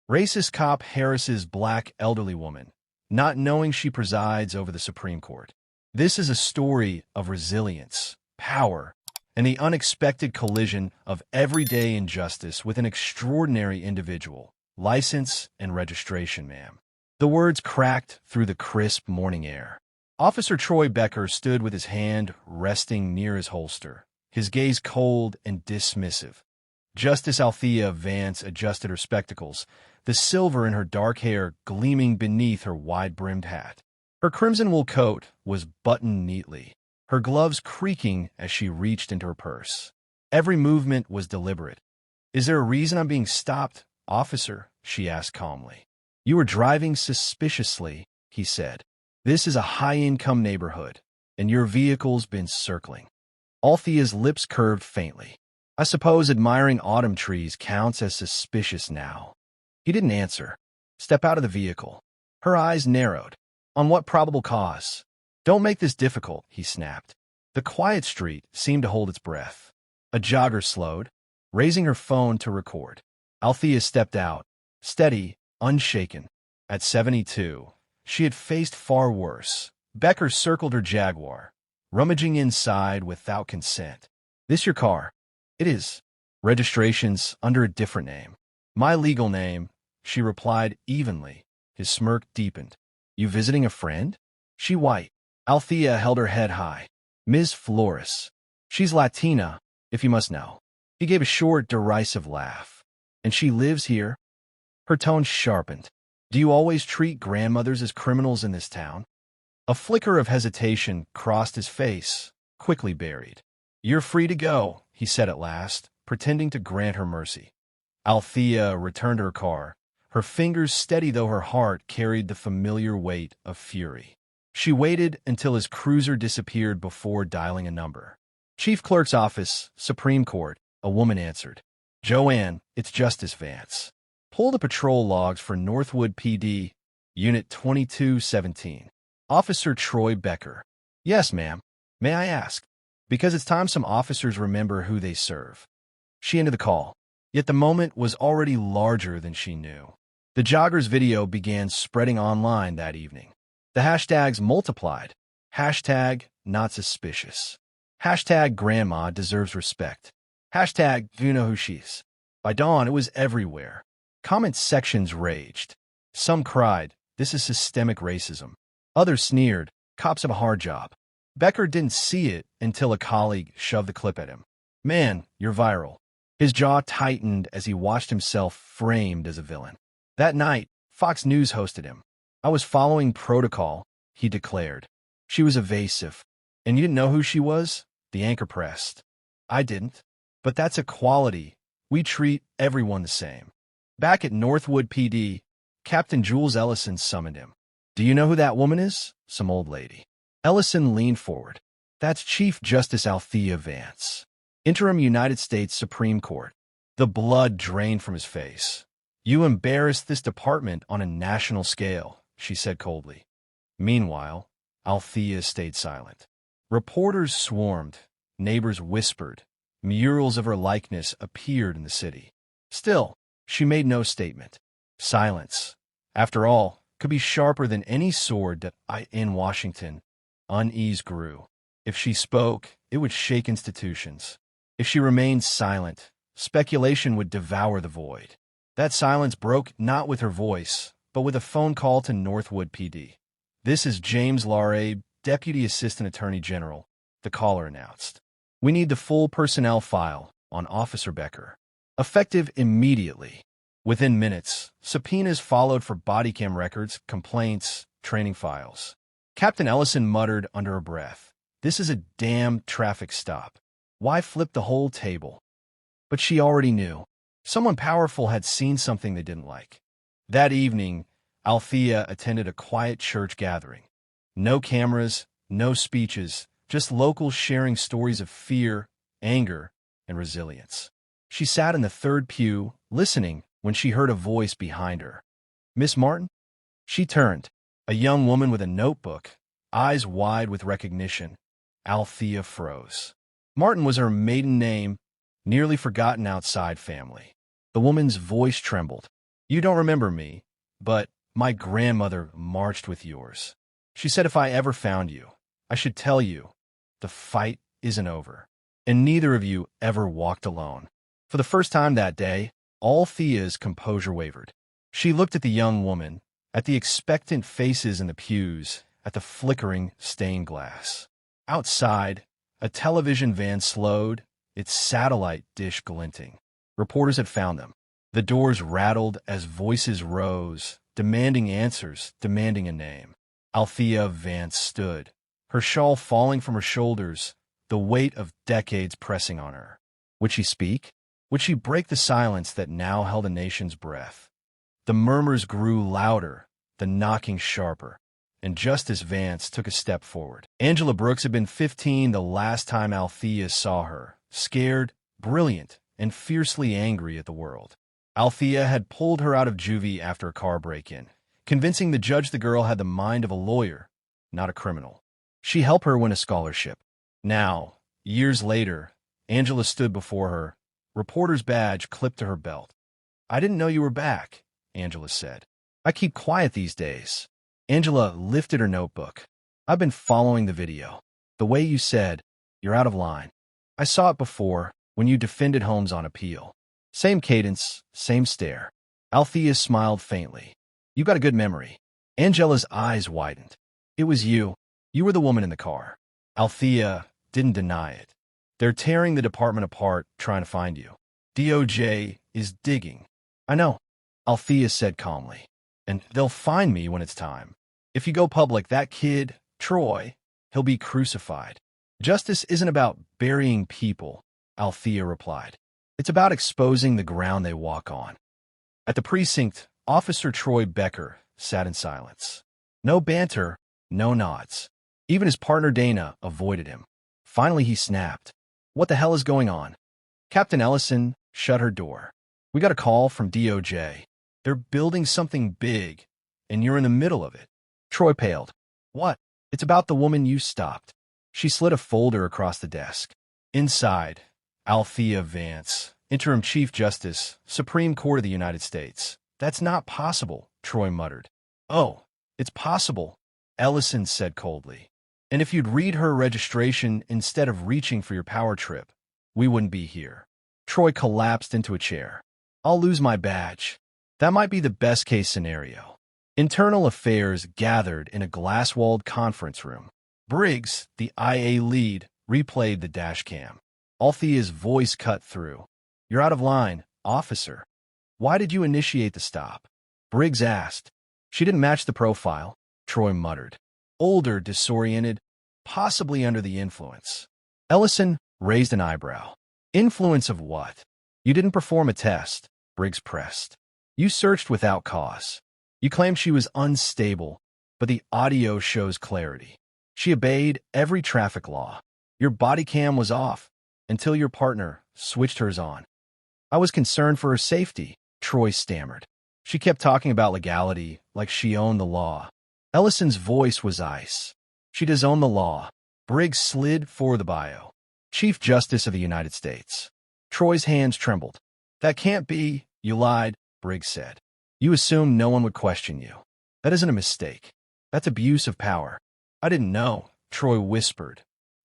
Racist cop harasses black elderly woman, not knowing she presides over the Supreme Court. This is a story of resilience, power, and the unexpected collision of everyday injustice with an extraordinary individual. License and registration, ma'am. The words cracked through the crisp morning air. Officer Troy Becker stood with his hand resting near his holster, his gaze cold and dismissive. Justice Althea Vance adjusted her spectacles, the silver in her dark hair gleaming beneath her wide-brimmed hat. Her crimson wool coat was buttoned neatly, her gloves creaking as she reached into her purse. Every movement was deliberate. "Is there a reason I'm being stopped, officer?" she asked calmly. "You were driving suspiciously," he said. "This is a high-income neighborhood, and your vehicle's been circling." Althea's lips curved faintly. "I suppose admiring autumn trees counts as suspicious now." He didn't answer. "Step out of the vehicle." Her eyes narrowed. "On what probable cause?" "Don't make this difficult," he snapped. The quiet street seemed to hold its breath. A jogger slowed, raising her phone to record. Althea stepped out, steady, unshaken. At 72, she had faced far worse. Becker circled her Jaguar, rummaging inside without consent. "This your car?" "It is." "Registration's under a different name." "My legal name," she replied evenly. His smirk deepened. "You visiting a friend?" She white. Althea held her head high. "Ms. Flores. She's Latina, if you must know." He gave a short, derisive laugh. "And she lives here?" Her tone sharpened. "Do you always treat grandmothers as criminals in this town?" A flicker of hesitation crossed his face, quickly buried. "You're free to go," he said at last, pretending to grant her mercy. Althea returned to her car, her fingers steady though her heart carried the familiar weight of fury. She waited until his cruiser disappeared before dialing a number. "Chief Clerk's office, Supreme Court," a woman answered. "Joanne, it's Justice Vance. Pull the patrol logs for Northwood PD, Unit 2217. Officer Troy Becker." "Yes, ma'am. May I ask?" "Because it's time some officers remember who they serve." She ended the call. Yet the moment was already larger than she knew. The jogger's video began spreading online that evening. The hashtags multiplied. Hashtag not suspicious. Hashtag grandma deserves respect. Hashtag you know who she's. By dawn, it was everywhere. Comment sections raged. Some cried, "This is systemic racism." Others sneered, "Cops have a hard job." Becker didn't see it until a colleague shoved the clip at him. "Man, you're viral." His jaw tightened as he watched himself framed as a villain. That night, Fox News hosted him. "I was following protocol," he declared. "She was evasive." "And you didn't know who she was?" the anchor pressed. "I didn't. But that's equality. We treat everyone the same." Back at Northwood PD, Captain Jules Ellison summoned him. "Do you know who that woman is?" "Some old lady." Ellison leaned forward. "That's Chief Justice Althea Vance, Interim United States Supreme Court." The blood drained from his face. "You embarrassed this department on a national scale," she said coldly. Meanwhile, Althea stayed silent. Reporters swarmed, neighbors whispered, murals of her likeness appeared in the city. Still, she made no statement. Silence, after all, could be sharper than any sword in Washington. Unease grew. If she spoke, it would shake institutions. If she remained silent, speculation would devour the void. That silence broke not with her voice, but with a phone call to Northwood PD. "This is James Larabe, Deputy Assistant Attorney General," the caller announced. "We need the full personnel file on Officer Becker. Effective immediately." Within minutes, subpoenas followed for body cam records, complaints, training files. Captain Ellison muttered under her breath, "This is a damn traffic stop. Why flip the whole table?" But she already knew. Someone powerful had seen something they didn't like. That evening, Althea attended a quiet church gathering. No cameras, no speeches, just locals sharing stories of fear, anger, and resilience. She sat in the third pew, listening, when she heard a voice behind her. "Miss Martin?" She turned. A young woman with a notebook, eyes wide with recognition. Althea froze. Martin was her maiden name, nearly forgotten outside family. The woman's voice trembled. You don't remember me, but my grandmother marched with yours. She said if I ever found you, I should tell you, the fight isn't over. And neither of you ever walked alone. For the first time that day, Althea's composure wavered. She looked at the young woman, at the expectant faces in the pews, at the flickering stained glass. Outside, a television van slowed, its satellite dish glinting. Reporters had found them. The doors rattled as voices rose, demanding answers, demanding a name. Althea Vance stood, her shawl falling from her shoulders, the weight of decades pressing on her. Would she speak? Would she break the silence that now held a nation's breath? The murmurs grew louder, the knocking sharper, and Justice Vance took a step forward. Angela Brooks had been 15 the last time Althea saw her, scared, brilliant, and fiercely angry at the world. Althea had pulled her out of juvie after a car break-in, convincing the judge the girl had the mind of a lawyer, not a criminal. She helped her win a scholarship. Now, years later, Angela stood before her, reporter's badge clipped to her belt. "I didn't know you were back," Angela said. "I keep quiet these days." Angela lifted her notebook. "I've been following the video. The way you said, you're out of line. I saw it before, when you defended Holmes on appeal. Same cadence, same stare." Althea smiled faintly. "You got a good memory." Angela's eyes widened. "It was you. You were the woman in the car." Althea didn't deny it. "They're tearing the department apart trying to find you. DOJ is digging." "I know," Althea said calmly. "And they'll find me when it's time. If you go public, that kid, Troy, he'll be crucified." "Justice isn't about burying people," Althea replied. "It's about exposing the ground they walk on." At the precinct, Officer Troy Becker sat in silence. No banter, no nods. Even his partner Dana avoided him. Finally he snapped. "What the hell is going on?" Captain Ellison shut her door. "We got a call from DOJ. They're building something big, and you're in the middle of it." Troy paled. "What?" "It's about the woman you stopped." She slid a folder across the desk. Inside, Althea Vance, Interim Chief Justice, Supreme Court of the United States. "That's not possible," Troy muttered. "Oh, it's possible," Ellison said coldly. "And if you'd read her registration instead of reaching for your power trip, we wouldn't be here." Troy collapsed into a chair. "I'll lose my badge. That might be the best-case scenario." Internal Affairs gathered in a glass-walled conference room. Briggs, the IA lead, replayed the dash cam. Althea's voice cut through. "You're out of line, officer." "Why did you initiate the stop?" Briggs asked. "She didn't match the profile," Troy muttered. "Older, disoriented, possibly under the influence." Ellison raised an eyebrow. "Influence of what?" "You didn't perform a test," Briggs pressed. "You searched without cause. You claimed she was unstable, but the audio shows clarity. She obeyed every traffic law. Your body cam was off until your partner switched hers on." "I was concerned for her safety," Troy stammered. "She kept talking about legality like she owned the law." Ellison's voice was ice. "She does own the law." Briggs slid for the bio. "Chief Justice of the United States." Troy's hands trembled. "That can't be." "You lied," Briggs said. "You assumed no one would question you. That isn't a mistake. That's abuse of power." "I didn't know," Troy whispered.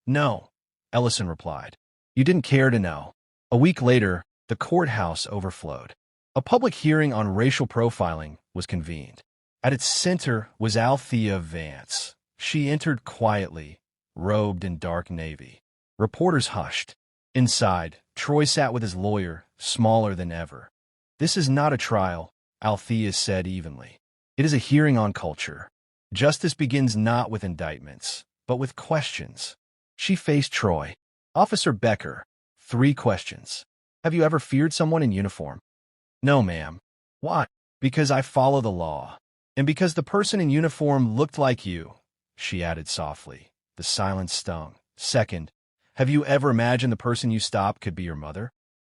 "No," Ellison replied. "You didn't care to know." A week later, the courthouse overflowed. A public hearing on racial profiling was convened. At its center was Althea Vance. She entered quietly, robed in dark navy. Reporters hushed. Inside, Troy sat with his lawyer, smaller than ever. "This is not a trial," Althea said evenly. "It is a hearing on culture. Justice begins not with indictments, but with questions." She faced Troy. "Officer Becker, 3 questions. Have you ever feared someone in uniform?" "No, ma'am." "Why?" "Because I follow the law. And because the person in uniform looked like you," she added softly. The silence stung. "Second, have you ever imagined the person you stopped could be your mother?"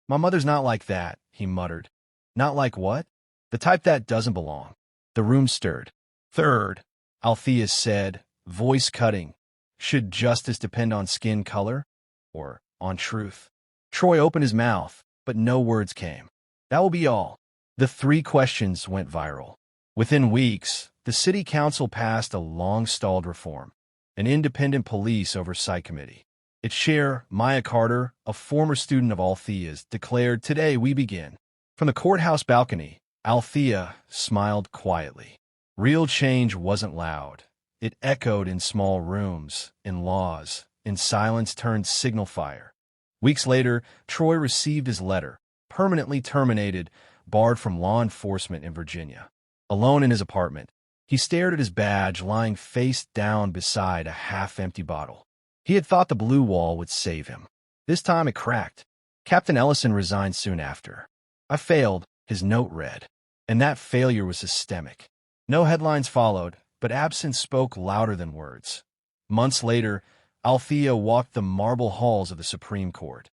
"My mother's not like that," he muttered. "Not like what?" "The type that doesn't belong." The room stirred. "Third," Althea said, voice cutting, "should justice depend on skin color or on truth?" Troy opened his mouth, but no words came. "That will be all." The 3 questions went viral. Within weeks, the city council passed a long-stalled reform, an independent police oversight committee. Its chair, Maya Carter, a former student of Althea's, declared, "Today we begin." From the courthouse balcony, Althea smiled quietly. Real change wasn't loud. It echoed in small rooms, in laws, in silence turned signal fire. Weeks later, Troy received his letter, permanently terminated, barred from law enforcement in Virginia. Alone in his apartment, he stared at his badge lying face down beside a half-empty bottle. He had thought the blue wall would save him. This time it cracked. Captain Ellison resigned soon after. "I failed," his note read, and that failure was systemic. No headlines followed, but absence spoke louder than words. Months later, Althea walked the marble halls of the Supreme Court,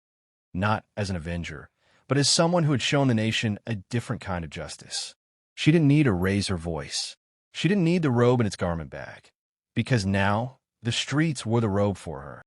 not as an avenger, but as someone who had shown the nation a different kind of justice. She didn't need to raise her voice. She didn't need the robe in its garment bag, because now the streets wore the robe for her.